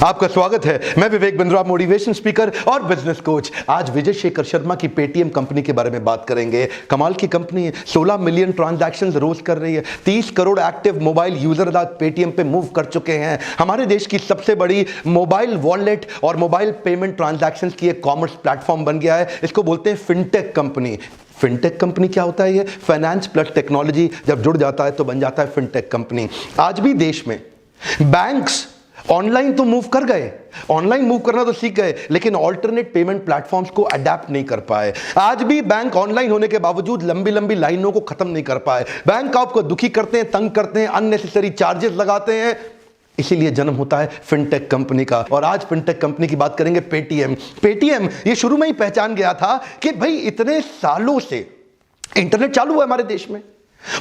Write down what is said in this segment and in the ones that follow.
आपका स्वागत है। मैं विवेक बिंद्रा, मोटिवेशन स्पीकर और बिजनेस कोच। आज विजय शेखर शर्मा की पेटीएम कंपनी के बारे में बात करेंगे। कमाल की कंपनी है, 16 मिलियन ट्रांजैक्शंस रोज कर रही है, 30 करोड़ एक्टिव मोबाइल यूजर आज पेटीएम पे मूव कर चुके हैं। हमारे देश की सबसे बड़ी मोबाइल वॉलेट और मोबाइल पेमेंट ट्रांजैक्शंस की एक कॉमर्स प्लेटफॉर्म बन गया है। इसको बोलते हैं फिनटेक कंपनी। फिनटेक कंपनी क्या होता है? ये फाइनेंस प्लस टेक्नोलॉजी जब जुड़ जाता है तो बन जाता है फिनटेक कंपनी। आज भी देश में बैंक्स ऑनलाइन तो मूव कर गए, ऑनलाइन मूव करना तो सीख गए, लेकिन ऑल्टरनेट पेमेंट प्लेटफॉर्म्स को अडेप्ट नहीं कर पाए। आज भी बैंक ऑनलाइन होने के बावजूद लंबी लंबी लाइनों को खत्म नहीं कर पाए। बैंक आपको दुखी करते हैं, तंग करते हैं, अननेसेसरी चार्जेस लगाते हैं। इसीलिए जन्म होता है फिनटेक कंपनी का। और आज फिनटेक कंपनी की बात करेंगे, पेटीएम। पेटीएम ये शुरू में ही पहचान गया था कि भाई इतने सालों से इंटरनेट चालू है हमारे देश में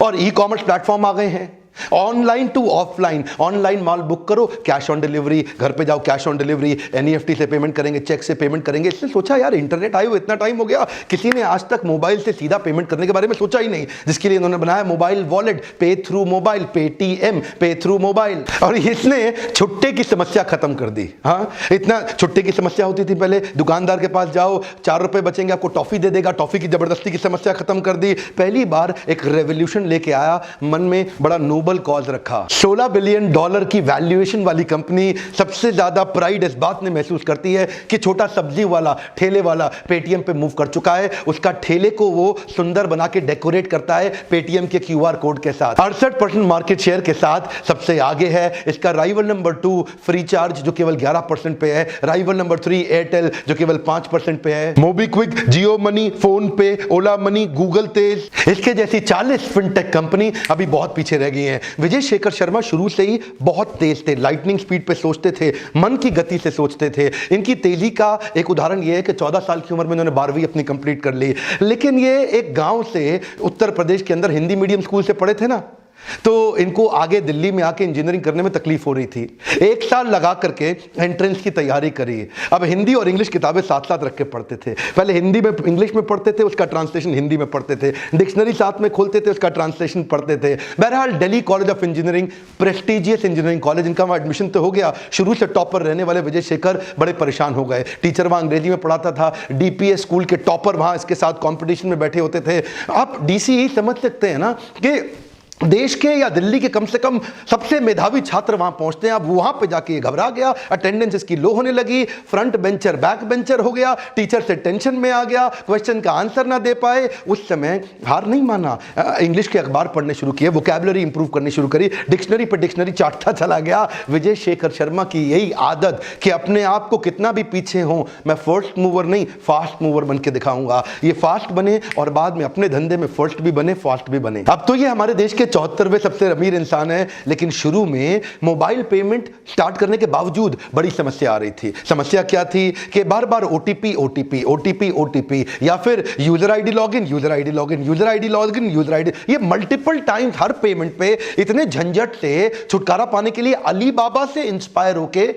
और ई कॉमर्स प्लेटफॉर्म आ गए हैं, ऑनलाइन टू ऑफलाइन। ऑनलाइन माल बुक करो, कैश ऑन डिलीवरी, घर पे जाओ कैश ऑन डिलीवरी, एनईएफटी से पेमेंट करेंगे, चेक से पेमेंट करेंगे। इसने सोचा यार इंटरनेट आए हुए इतना टाइम हो गया, किसी ने आज तक मोबाइल से सीधा पेमेंट करने के बारे में सोचा ही नहीं, जिसके लिए इन्होंने बनाया मोबाइल वॉलेट, पे थ्रू मोबाइल, पेटीएम, पे थ्रू मोबाइल। और इसने छुट्टे की समस्या खत्म कर दी। हाँ, इतना छुट्टे की समस्या होती थी पहले, दुकानदार के पास जाओ, 4 रुपए बचेंगे, आपको टॉफी दे देगा, टॉफी की जबरदस्ती की समस्या खत्म कर दी। पहली बार एक रेवोल्यूशन लेके आया, मन में बड़ा नोबल कॉज रखा। $16 बिलियन की वैल्यूएशन वाली कंपनी। सबसे ज्यादा प्राइड इस बात में महसूस करती है कि छोटा सब्जी वाला, ठेले वाला पेटीएम पे मूव कर चुका है। उसका ठेले को वो सुंदर बना के डेकोरेट करता है पेटीएम के क्यूआर कोड के साथ। 68% मार्केट शेयर के साथ सबसे आगे है। इसका राइवल नंबर 2 फ्री चार्ज जो केवल 11% पे है। राइवल नंबर 3 एयरटेल जो केवल 5% पे है। मोबीक्विक, जियो मनी, फोन पे, ओला मनी, गूगल तेज, इसके जैसी 40 फिनटेक कंपनी अभी बहुत पीछे रह गई हैं। विजय शेखर शर्मा शुरू से ही बहुत तेज थे, लाइटनिंग स्पीड पे सोचते थे, मन की गति से सोचते थे। इनकी तेजी का एक उदाहरण यह है कि 14 साल की उम्र में इन्होंने 12वीं अपनी कंप्लीट कर ली। लेकिन ये एक गांव से, उत्तर प्रदेश के अंदर हिंदी मीडियम स्कूल से पढ़े थे ना, तो इनको आगे दिल्ली में आके इंजीनियरिंग करने में तकलीफ हो रही थी। 1 साल लगा करके एंट्रेंस की तैयारी करी। अब हिंदी और इंग्लिश किताबें साथ साथ रख के पढ़ते थे। पहले हिंदी में इंग्लिश में पढ़ते थे, उसका ट्रांसलेशन हिंदी में पढ़ते थे, डिक्शनरी साथ में खोलते थे, उसका ट्रांसलेशन पढ़ते थे। बहरहाल Delhi college of engineering, prestigious engineering college, इनका वहाँ एडमिशन तो हो गया। शुरू से टॉपर रहने वाले विजय शेखर बड़े परेशान हो गए। टीचर वहाँ अंग्रेजी में पढ़ाता था, डीपीएस स्कूल के टॉपर वहाँ इसके साथ कॉम्पिटिशन में बैठे होते थे। आप डीसी समझ सकते हैं ना कि देश के या दिल्ली के कम से कम सबसे मेधावी छात्र वहां पहुंचते हैं। अब वहां पे जाके घबरा गया, अटेंडेंस इसकी लो होने लगी, फ्रंट बेंचर बैक बेंचर हो गया, टीचर से टेंशन में आ गया, क्वेश्चन का आंसर ना दे पाए। उस समय हार नहीं माना, इंग्लिश के अखबार पढ़ने शुरू किए, वोकैबुलरी इंप्रूव करनी शुरू करी, डिक्शनरी पर डिक्शनरी चाटता चला गया। विजय शेखर शर्मा की यही आदत कि अपने आप को कितना भी पीछे हो, मैं फर्स्ट मूवर नहीं फास्ट मूवर बन के दिखाऊंगा। ये फास्ट बने और बाद में अपने धंधे में फर्स्ट भी बने, फास्ट भी बने। अब तो ये हमारे देश के 74वें सबसे अमीर इंसान है। लेकिन शुरू में मोबाइल पेमेंट स्टार्ट करने के बावजूद बड़ी समस्या आ रही थी। समस्या क्या थी कि बार बार ओटीपी ओटीपी ओटीपी ओटीपी, या फिर user ID login, user ID login, user ID login, user ID, ये मल्टीपल टाइम्स हर पेमेंट पे। इतने झंझट से छुटकारा पाने के लिए अली बाबा से इंस्पायर होके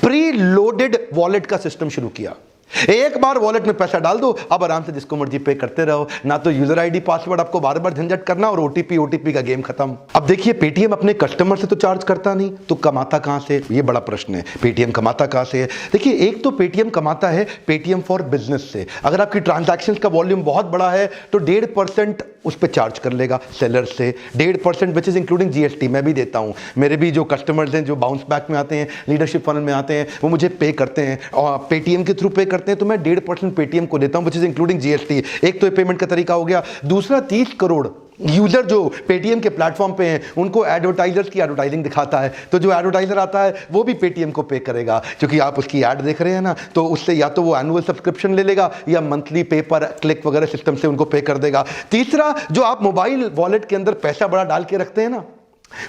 प्री लोडेड वॉलेट का सिस्टम शुरू किया। एक बार वॉलेट में पैसा डाल दो, अब आराम से जिसको मर्जी पे करते रहो, ना तो यूजर आईडी पासवर्ड आपको बार बार झंझट करना, और ओटीपी का गेम खत्म। अब देखिए, पेटीएम अपने कस्टमर से तो चार्ज करता नहीं, तो कमाता कहां से? ये बड़ा प्रश्न है। पेटीएम कमाता कहां से है? देखिए, एक तो पेटीएम कमाता है पेटीएम फॉर बिजनेस से। अगर आपकी ट्रांजैक्शंस का वॉल्यूम बहुत बड़ा है तो 1.5% उस पर चार्ज कर लेगा सेलर से। 1.5% विच इज इंक्लूडिंग जीएसटी। मैं भी देता हूं, मेरे भी जो कस्टमर्स हैं जो बाउंस बैक में आते हैं, लीडरशिप फनल में आते हैं, वो मुझे पे करते हैं और पेटीएम के थ्रू पे करते हैं, तो मैं 1.5% पेटीएम को देता हूं, विच इज इंक्लूडिंग जीएसटी। एक तो ये पेमेंट का तरीका हो गया। दूसरा, 30 करोड़ यूजर जो पेटीएम के प्लेटफॉर्म पे हैं, उनको एडवर्टाइजर्स की एडवर्टाइजिंग दिखाता है, तो जो एडवर्टाइजर आता है वो भी पेटीएम को पे करेगा, क्योंकि आप उसकी ऐड देख रहे हैं ना, तो उससे या तो वो एनुअल सब्सक्रिप्शन ले लेगा या मंथली पे पर क्लिक वगैरह सिस्टम से उनको पे कर देगा। तीसरा, जो आप मोबाइल वॉलेट के अंदर पैसा बड़ा डाल के रखते हैं ना,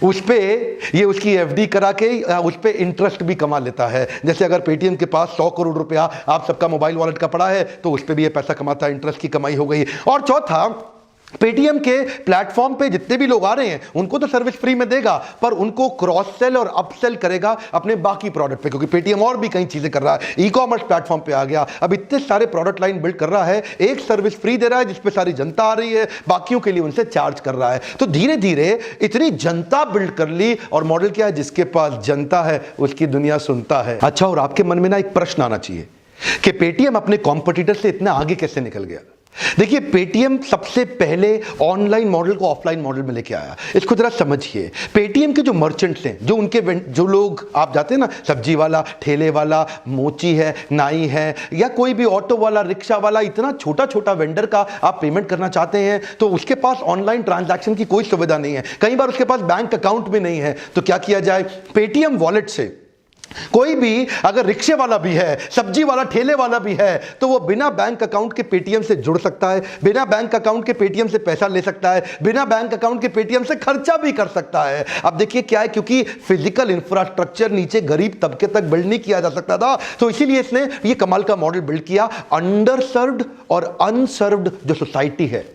उस पे ये उसकी एफडी करा के उस पे इंटरेस्ट भी कमा लेता है। जैसे अगर पेटीएम के पास 100 करोड़ रुपया आप सबका मोबाइल वॉलेट का पड़ा है, तो उस पे भी ये पैसा कमाता है, इंटरेस्ट की कमाई हो गई। और चौथा, पेटीएम के प्लेटफॉर्म पे जितने भी लोग आ रहे हैं उनको तो सर्विस फ्री में देगा, पर उनको क्रॉस सेल और अपसेल करेगा अपने बाकी प्रोडक्ट पे, क्योंकि पेटीएम और भी कई चीजें कर रहा है, ई कॉमर्स प्लेटफॉर्म पे आ गया, अब इतने सारे प्रोडक्ट लाइन बिल्ड कर रहा है, एक सर्विस फ्री दे रहा है जिसपे सारी जनता आ रही है, बाकियों के लिए उनसे चार्ज कर रहा है। तो धीरे धीरे इतनी जनता बिल्ड कर ली, और मॉडल क्या है, जिसके पास जनता है उसकी दुनिया सुनता है। अच्छा, और आपके मन में ना एक प्रश्न आना चाहिए कि पेटीएम अपने कॉम्पिटिटर से इतना आगे कैसे निकल गया। देखिए, पेटीएम सबसे पहले ऑनलाइन मॉडल को ऑफलाइन मॉडल में लेके आया। इसको जरा समझिए, पेटीएम के जो मर्चेंट्स हैं, जो लोग आप जाते हैं ना, सब्जी वाला, ठेले वाला, मोची है, नाई है, या कोई भी ऑटो वाला, रिक्शा वाला, इतना छोटा छोटा वेंडर का आप पेमेंट करना चाहते हैं तो उसके पास ऑनलाइन ट्रांजैक्शन की कोई सुविधा नहीं है, कई बार उसके पास बैंक अकाउंट भी नहीं है। तो क्या किया जाए, पेटीएम वॉलेट से कोई भी अगर रिक्शे वाला भी है, सब्जी वाला, ठेले वाला भी है, तो वो बिना बैंक अकाउंट के पेटीएम से जुड़ सकता है, बिना बैंक अकाउंट के पेटीएम से पैसा ले सकता है, बिना बैंक अकाउंट के पेटीएम से खर्चा भी कर सकता है। अब देखिए क्या है, क्योंकि फिजिकल इंफ्रास्ट्रक्चर नीचे गरीब तबके तक बिल्ड नहीं किया जा सकता था, तो इसीलिए इसने ये कमाल का मॉडल बिल्ड किया। अंडर सर्व्ड और अनसर्व्ड जो सोसाइटी है,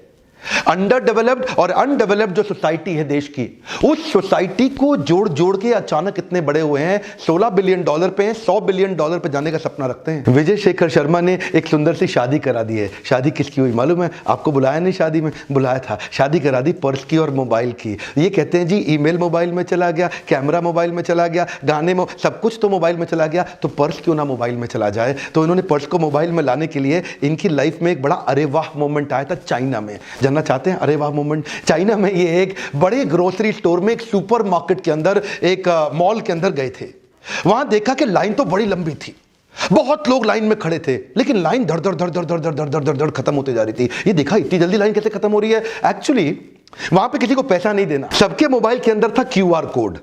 अंडर डेवलप्ड और अनडेवलप्ड जो सोसाइटी है देश की, उस सोसाइटी को जोड़ जोड़ के अचानक इतने बड़े हुए हैं, $16 बिलियन पे हैं, $100 बिलियन पे जाने का सपना रखते हैं। विजय शेखर शर्मा ने एक सुंदर सी शादी करा दी है। शादी किसकी हुई मालूम है आपको? बुलाया नहीं, शादी में बुलाया था, शादी करा दी पर्स की और मोबाइल की। ये कहते हैं जी ईमेल मोबाइल में चला गया, कैमरा मोबाइल में चला गया, गाने में, सब कुछ तो मोबाइल में चला गया, तो पर्स क्यों ना मोबाइल में चला जाए। तो इन्होंने पर्स को मोबाइल में लाने के लिए इनकी लाइफ में एक बड़ा अरे वाह मोमेंट आया था चाइना में। जानना चाहते हैं अरे वाह मोमेंट? चाइना में ये एक बड़े ग्रोसरी स्टोर में, एक सुपरमार्केट के अंदर, एक मॉल के अंदर गए थे। वहां देखा कि लाइन तो बड़ी लंबी थी, बहुत लोग लाइन में खड़े थे, लेकिन लाइन धड़ धड़ धड़ धड़ धड़ धड़ धड़ धड़ धड़ खत्म होती जा रही थी। ये देखा इतनी जल्दी लाइन कैसे खत्म हो रही है। एक्चुअली वहां पे किसी को पैसा नहीं देना, सबके मोबाइल के अंदर था क्यूआर कोड,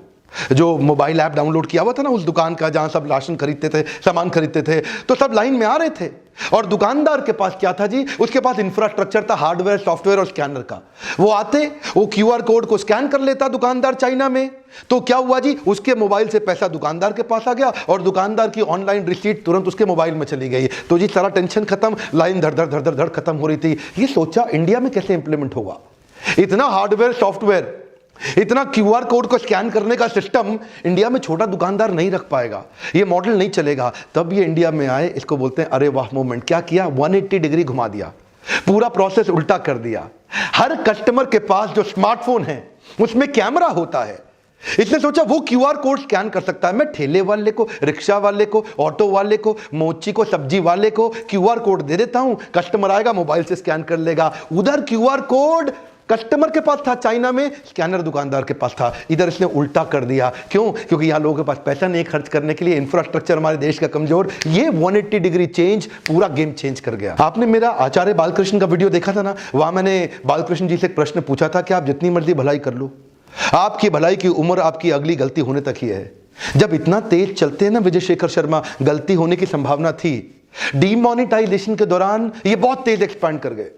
जो मोबाइल ऐप डाउनलोड किया हुआ था ना उस दुकान का जहां सब राशन खरीदते थे, सामान खरीदते थे, तो सब लाइन में आ रहे थे। और दुकानदार के पास क्या था जी? उसके पास इंफ्रास्ट्रक्चर था, हार्डवेयर, सॉफ्टवेयर और स्कैनर का। वो आते, वो क्यूआर कोड को स्कैन कर लेता दुकानदार चाइना में, तो क्या हुआ जी, उसके मोबाइल से पैसा दुकानदार के पास आ गया और दुकानदार की ऑनलाइन रिसीट तुरंत उसके मोबाइल में चली गई। तो जी सारा टेंशन खत्म, लाइन धड़ धड़ धड़ धड़ धड़ खत्म हो रही थी। ये सोचा इंडिया में कैसे इंप्लीमेंट होगा, इतना हार्डवेयर, सॉफ्टवेयर, इतना क्यूआर कोड को स्कैन करने का सिस्टम इंडिया में छोटा दुकानदार नहीं रख पाएगा, ये मॉडल नहीं चलेगा। तब ये इंडिया में आए, इसको बोलते हैं अरे वाह मोमेंट। क्या किया? 180 डिग्री घुमा दिया, पूरा प्रोसेस उल्टा कर दिया। हर कस्टमर के पास जो स्मार्टफोन है उसमें कैमरा होता है। इसने सोचा वो क्यूआर कोड स्कैन कर सकता है, मैं ठेले वाले को, रिक्शा वाले को, ऑटो वाले को, मोची को, सब्जी वाले को क्यूआर कोड दे देता हूं, कस्टमर आएगा मोबाइल से स्कैन कर लेगा। उधर क्यूआर कोड कस्टमर के पास था चाइना में, स्कैनर दुकानदार के पास था। इधर इसने उल्टा कर दिया। क्यों? क्योंकि यहां लोगों के पास पैसा नहीं खर्च करने के लिए, इंफ्रास्ट्रक्चर हमारे देश का कमजोर। ये 180 डिग्री चेंज पूरा गेम चेंज कर गया। आपने मेरा आचार्य बालकृष्ण का वीडियो देखा था ना, वहां मैंने बालकृष्ण जी से एक प्रश्न पूछा था कि आप जितनी मर्जी भलाई कर लो, आपकी भलाई की उम्र आपकी अगली गलती होने तक ही है। जब इतना तेज चलते हैं ना विजय शेखर शर्मा, गलती होने की संभावना थी। डीमोनेटाइजेशन के दौरान ये बहुत तेज एक्सपैंड कर गए।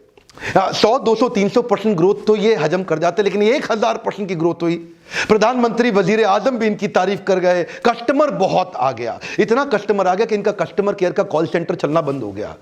100, 200, 300% ग्रोथ तो ये हजम कर जाते, लेकिन 1000% की ग्रोथ हुई। प्रधानमंत्री, वजीर आजम भी इनकी तारीफ कर गए। कस्टमर बहुत आ गया, इतना कस्टमर आ गया कि इनका कस्टमर केयर का कॉल सेंटर चलना बंद हो गया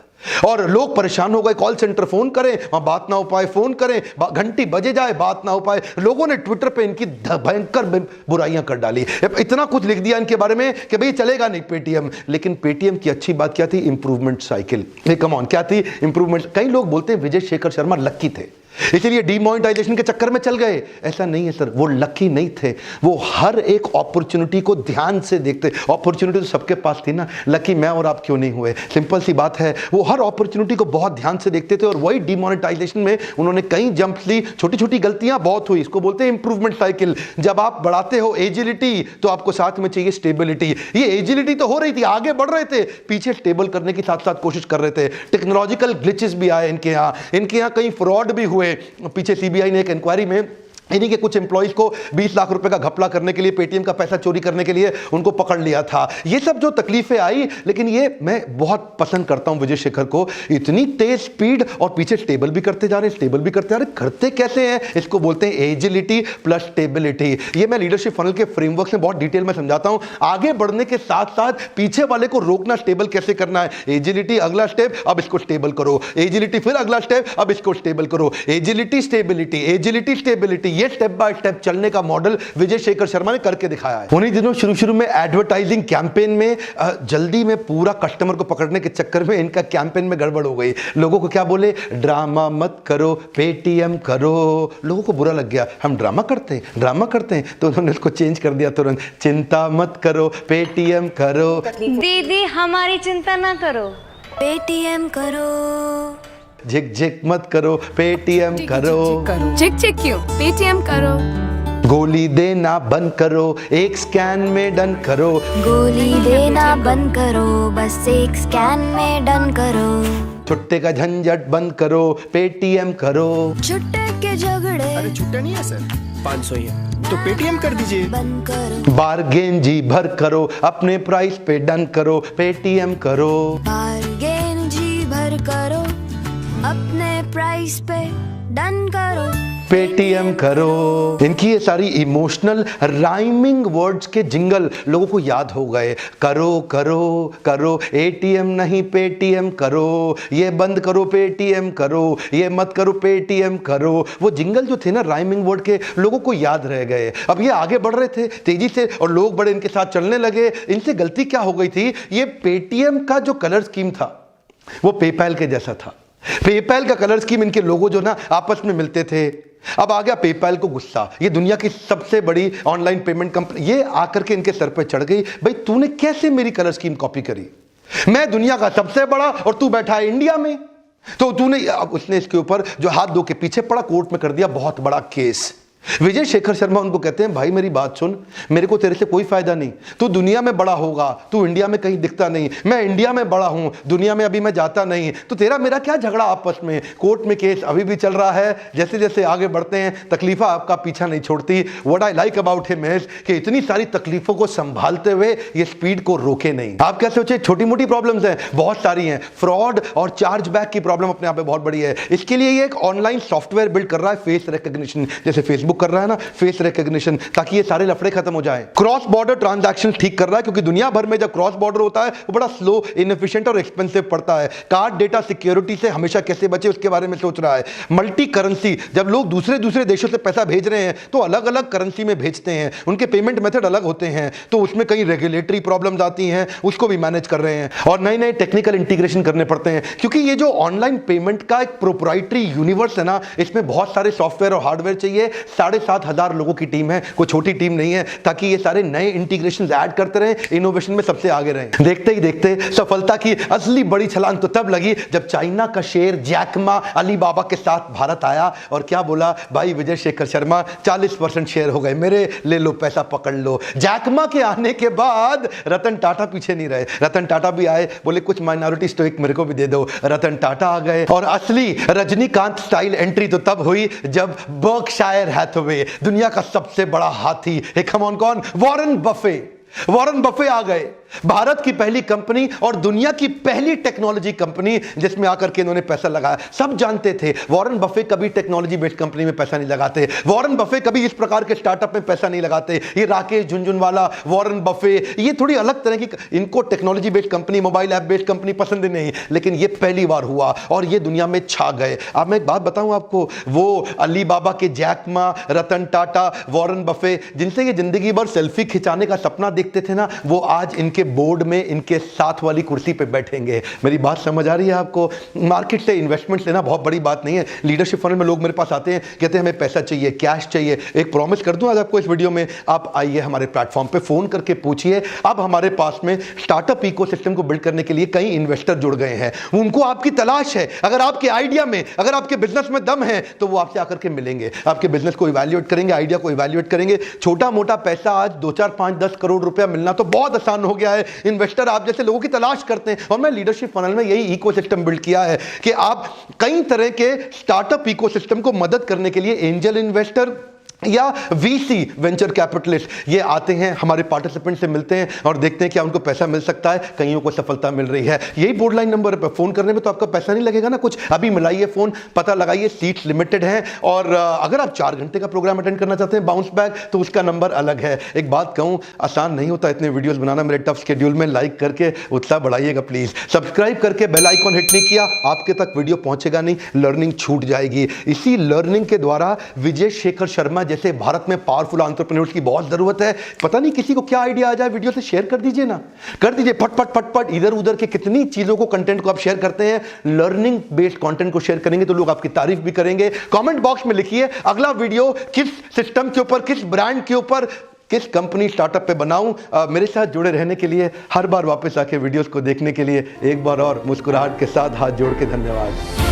और लोग परेशान हो गए। कॉल सेंटर फोन करें, वहां बात ना हो पाए, फोन करें, घंटी बजे जाए, बात ना हो पाए। लोगों ने ट्विटर पे इनकी भयंकर बुराइयां कर डाली, इतना कुछ लिख दिया इनके बारे में कि भाई चलेगा नहीं पेटीएम। लेकिन पेटीएम की अच्छी बात क्या थी? Improvement cycle. कम ऑन, क्या थी इंप्रूवमेंट? कई लोग बोलते हैं विजय शेखर शर्मा लक्की थे, इसीलिए डीमोनेटाइजेशन के चक्कर में चल गए। ऐसा नहीं है सर, वो लकी नहीं थे, वो हर एक अपॉर्चुनिटी को ध्यान से देखते। अपॉर्चुनिटी तो सबके पास थी ना, लकी मैं और आप क्यों नहीं हुए? सिंपल सी बात है, वो हर अपॉर्चुनिटी को बहुत ध्यान से देखते थे और वही डीमोनेटाइजेशन में उन्होंने कई जंप्स ली। छोटी छोटी गलतियां बहुत हुई, इसको बोलते हैं इंप्रूवमेंट साइकिल। जब आप बढ़ाते हो एजिलिटी तो आपको साथ में चाहिए स्टेबिलिटी। ये एजिलिटी तो हो रही थी, आगे बढ़ रहे थे, पीछे स्टेबल करने की साथ साथ कोशिश कर रहे थे। टेक्नोलॉजिकल ग्लिचेस भी आए इनके यहाँ कई फ्रॉड भी हुए। पीछे सीबीआई ने एक इंक्वायरी में इन्हीं के कुछ एम्प्लॉइज को 20 लाख रुपए का घपला करने के लिए, पेटीएम का पैसा चोरी करने के लिए उनको पकड़ लिया था। ये सब जो तकलीफें आई, लेकिन ये मैं बहुत पसंद करता हूं विजय शेखर को, इतनी तेज स्पीड और पीछे स्टेबल भी करते जा रहे हैं, स्टेबल भी करते जा रहे हैं। करते कैसे हैं? इसको बोलते हैं एजिलिटी प्लस स्टेबिलिटी। ये मैं लीडरशिप फनल के फ्रेमवर्क में बहुत डिटेल में समझाता हूं। आगे बढ़ने के साथ साथ पीछे वाले को रोकना, स्टेबल कैसे करना है। एजिलिटी अगला स्टेप, अब इसको स्टेबल करो। एजिलिटी फिर अगला स्टेप, अब इसको स्टेबल करो। एजिलिटी स्टेबिलिटी, एजिलिटी स्टेबिलिटी, ये स्टेप बाय स्टेप चलने का मॉडल विजय शेखर शर्मा ने करके दिखाया है। उन्हीं दिनों शुरू में एडवर्टाइजिंग कैंपेन में जल्दी में पूरा कस्टमर को पकड़ने के चक्कर में इनका कैंपेन में गड़बड़ हो गई। लोगों को क्या बोले? ड्रामा मत करो, पेटीएम करो। लोगों को बुरा लग गया, हम ड्रामा करते हैं, तो उन्होंने उसको चेंज कर दिया तुरंत, चिंता मत करो, पेटीएम करो। दीदी हमारी चिंता ना करो, पेटीएम करो। झिक झिक मत करो, पेटीएम करो। झिक झिक क्यों? पेटीएम करो। गोली देना बंद करो, एक स्कैन में डन करो। गोली देना बंद करो, बस एक स्कैन में डन करो। छुट्टे का झंझट बंद करो, पेटीएम करो। छुट्टे के झगड़े, अरे छुट्टा नहीं है सर, 500 ही है, तो पेटीएम कर दीजिए। बंद करो। बार्गेन जी भर करो, अपने प्राइस पे डन करो, पेटीएम करो। बार्गेन जी भर करो, अपने प्राइस पे डन करो, पेटीएम करो। इनकी ये सारी इमोशनल राइमिंग वर्ड्स के जिंगल लोगों को याद हो गए। करो करो करो, एटीएम नहीं पेटीएम करो, ये बंद करो पेटीएम करो, ये मत करो पेटीएम करो। वो जिंगल जो थे ना राइमिंग वर्ड के, लोगों को याद रह गए। अब ये आगे बढ़ रहे थे तेजी से और लोग बड़े इनके साथ चलने लगे। इनसे गलती क्या हो गई थी? ये पेटीएम का जो कलर स्कीम था वो पेपैल के जैसा था। पेपैल का कलर स्कीम, इनके लोगो जो ना आपस में मिलते थे। अब आ गया पेपैल को गुस्सा, ये दुनिया की सबसे बड़ी ऑनलाइन पेमेंट कंपनी, ये आकर के इनके सर पे चढ़ गई, भाई तूने कैसे मेरी कलर स्कीम कॉपी करी? मैं दुनिया का सबसे बड़ा और तू बैठा है इंडिया में, तो तूने। अब उसने इसके ऊपर जो हाथ धो के पीछे पड़ा, कोर्ट में कर दिया बहुत बड़ा केस। विजय शेखर शर्मा उनको कहते हैं, भाई मेरी बात सुन, मेरे को तेरे से कोई फायदा नहीं। तू दुनिया में बड़ा होगा, तू इंडिया में कहीं दिखता नहीं। मैं इंडिया में बड़ा हूं, दुनिया में अभी मैं जाता नहीं, तो तेरा मेरा क्या झगड़ा आपस में? कोर्ट में केस अभी भी चल रहा है। जैसे जैसे आगे बढ़ते हैं, तकलीफा आपका पीछा नहीं छोड़ती। What I like about him is कि इतनी सारी तकलीफों को संभालते हुए ये स्पीड को रोके नहीं। आप क्या सोचे? छोटी मोटी प्रॉब्लम्स हैं, बहुत सारी हैं। फ्रॉड और चार्ज बैक की प्रॉब्लम अपने आप में बहुत बड़ी है। इसके लिए ये एक ऑनलाइन सॉफ्टवेयर बिल्ड कर रहा है, फेस रिकॉग्निशन, जैसे फेसबुक कर रहा है ना, फेस रिकॉग्निशन, ताकि ये सारे लफड़े खत्म हो जाएं। क्रॉस बॉर्डर ट्रांजैक्शन ठीक कर रहा है, क्योंकि दुनिया भर में जब क्रॉस बॉर्डर होता है वो बड़ा स्लो, इनएफिशिएंट और एक्सपेंसिव पड़ता है। कार्ड डेटा सिक्योरिटी से हमेशा कैसे बचे उसके बारे में सोच रहा है। मल्टी करेंसी, जब लोग दूसरे दूसरे देशों से पैसा भेज रहे हैं तो अलग अलग करेंसी में भेजते हैं, उनके पेमेंट मेथड अलग होते हैं, तो उसमें कई रेगुलेटरी प्रॉब्लम्स आती हैं, उसको भी मैनेज कर रहे हैं। और नए नए टेक्निकल इंटीग्रेशन करने पड़ते हैं, क्योंकि ये जो ऑनलाइन पेमेंट का एक प्रोप्राइटरी यूनिवर्स है ना, इसमें बहुत सारे सॉफ्टवेयर और हार्डवेयर चाहिए। 7,500 लोगों की टीम है, कोई छोटी टीम नहीं है, ताकि ये सारे नए इंटीग्रेशन ऐड करते रहे, इनोवेशन में सबसे आगे रहे। देखते ही देखते सफलता की असली बड़ी छलांग तो तब लगी जब चाइना का शेर जैक मा अलीबाबा के साथ भारत आया और क्या बोला, भाई विजय शेखर शर्मा 40% शेयर हो गए मेरे, ले लो पैसा पकड़ लो। जैक मा के आने के बाद रतन टाटा पीछे नहीं रहे। रतन टाटा भी आए, बोले कुछ माइनॉरिटी स्टॉक मेरे को भी दे दो। रतन टाटा आ गए और असली रजनीकांत स्टाइल एंट्री तो तब हुई जब बर्कशायर हैथवे, दुनिया का सबसे बड़ा हाथी, कम ऑन, कौन? Warren Buffett. वॉरेन बफे आ गए, भारत की पहली कंपनी और दुनिया की पहली टेक्नोलॉजी कंपनी जिसमें आकर के इन्होंने पैसा लगाया। सब जानते थे वॉरेन बफे कभी टेक्नोलॉजी बेस्ड कंपनी में पैसा नहीं लगाते, वॉरेन बफे कभी इस प्रकार के स्टार्टअप में पैसा नहीं लगाते। ये राकेश झुनझुनवाला, वॉरेन बफे, ये थोड़ी अलग तरह की, इनको technology based company, mobile app based company पसंद नहीं, लेकिन ये पहली बार हुआ और ये दुनिया में छा गए। अब मैं एक बात बताऊं आपको, वो अली बाबा के Jack Ma, Ratan Tata, Warren Buffett, जिनसे ये जिंदगी भर सेल्फी खिंचाने का सपना देखते थे ना, वो आज इनके बोर्ड में इनके साथ वाली कुर्सी पे बैठेंगे। मेरी बात समझ आ रही है आपको? मार्केट से इन्वेस्टमेंट लेना बहुत बड़ी बात नहीं है। लीडरशिप फनल में लोग मेरे पास आते हैं, कहते हैं हमें पैसा चाहिए, कैश चाहिए। एक प्रॉमिस कर दूं आज आपको इस वीडियो में, आप आइए हमारे प्लेटफॉर्म पे, फोन करके पूछिए। अब हमारे पास में स्टार्टअप इकोसिस्टम को बिल्ड करने के लिए कई इन्वेस्टर जुड़ गए हैं, उनको आपकी तलाश है। अगर आपके आइडिया में, अगर आपके बिजनेस में दम है तो वो आपसे आकर के मिलेंगे, आपके बिजनेस को इवैल्यूएट करेंगे, आइडिया को इवैल्यूएट करेंगे। छोटा मोटा पैसा आज 2, 4, 5, 10 करोड़ रुपया मिलना तो बहुत आसान हो गया है। इन्वेस्टर आप जैसे लोगों की तलाश करते हैं, और मैं लीडरशिप फनल में यही इकोसिस्टम बिल्ड किया है कि आप कई तरह के स्टार्टअप इकोसिस्टम को मदद करने के लिए एंजल इन्वेस्टर, या वीसी वेंचर कैपिटलिस्ट, ये आते हैं हमारे पार्टिसिपेंट से मिलते हैं और देखते हैं क्या उनको पैसा मिल सकता है, कईयों को सफलता मिल रही है। यही बोर्ड लाइन नंबर पर फोन करने में तो आपका पैसा नहीं लगेगा ना कुछ। अभी मिलाइए फोन, पता लगाइए, सीट्स लिमिटेड हैं। और अगर आप 4 घंटे का प्रोग्राम अटेंड करना चाहते हैं बाउंस बैक, तो उसका नंबर अलग है। एक बात कहूं, आसान नहीं होता इतने वीडियोस बनाना मेरे टफ शेड्यूल में। लाइक करके उत्साह बढ़ाइएगा प्लीज। सब्सक्राइब करके बेल आइकॉन हिट नहीं किया, आपके तक वीडियो पहुंचेगा नहीं, लर्निंग छूट जाएगी। इसी लर्निंग के द्वारा विजय शेखर शर्मा जैसे भारत में पावरफुल एंटरप्रेन्योर्स की बहुत जरूरत है। पता नहीं किसी को क्या आइडिया आ जाए, वीडियो से शेयर कर दीजिए ना, कर दीजिए फटफट फटफट। इधर उधर के कितनी चीजों को, कंटेंट को आप शेयर करते हैं। लर्निंग बेस्ड कंटेंट को शेयर करेंगे तो लोग आपकी तारीफ भी करेंगे। कमेंट बॉक्स में लिखिए अगला वीडियो किस सिस्टम के ऊपर, किस ब्रांड के ऊपर, किस कंपनी स्टार्टअप पे बनाऊं। मेरे साथ जुड़े रहने के लिए, हर बार वापस आके वीडियोस को देखने के लिए एक बार और मुस्कुराहट के साथ हाथ जोड़ के धन्यवाद।